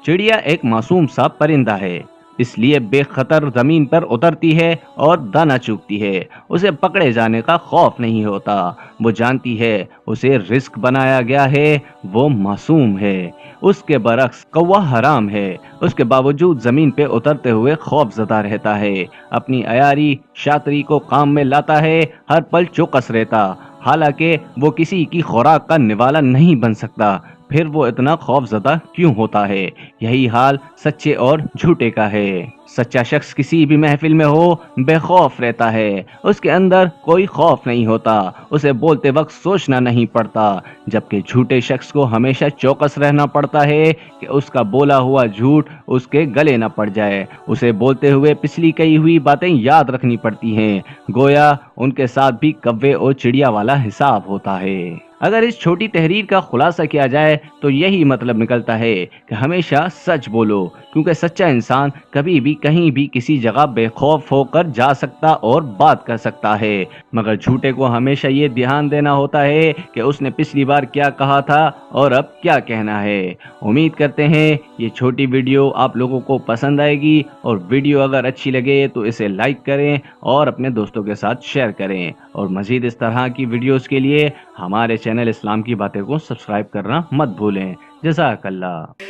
चिड़िया एक मासूम सा परिंदा है, इसलिए बेखतर जमीन पर उतरती है और दाना चुगती है। उसे पकड़े जाने का खौफ नहीं होता। वो जानती है उसे रिस्क बनाया गया है, वो मासूम है। उसके बरक्स कौवा हराम है, उसके बावजूद जमीन पे उतरते हुए खौफजदा रहता है। अपनी अयारी शातरी को काम में लाता है, हर पल चौकस रहता। हालांकि वो किसी की खुराक का निवाला नहीं बन सकता, फिर वो इतना खौफजदा क्यों होता है? यही हाल सच्चे और झूठे का है। सच्चा शख्स किसी भी महफिल में हो बेखौफ रहता है, उसके अंदर कोई खौफ नहीं होता, उसे बोलते वक्त सोचना नहीं पड़ता। जबकि झूठे शख्स को हमेशा चौकस रहना पड़ता है कि उसका बोला हुआ झूठ उसके गले न पड़ जाए। उसे बोलते हुए पिछली कही हुई बातें याद रखनी पड़ती हैं, गोया उनके साथ भी कव्वे और चिड़िया वाला हिसाब होता है। अगर इस छोटी तहरीर का खुलासा किया जाए तो यही मतलब निकलता है कि हमेशा सच बोलो, क्योंकि सच्चा इंसान कभी भी कहीं भी किसी जगह बेखौफ होकर जा सकता और बात कर सकता है। मगर झूठे को हमेशा ये ध्यान देना होता है कि उसने पिछली बार क्या कहा था और अब क्या कहना है। उम्मीद करते हैं ये छोटी वीडियो आप लोगों को पसंद आएगी, और वीडियो अगर अच्छी लगे तो इसे लाइक करें और अपने दोस्तों के साथ शेयर करें। और मज़ीद इस तरह की वीडियोस के लिए हमारे चैनल इस्लाम की बातें को सब्सक्राइब करना मत भूलें। जज़ाकल्लाह।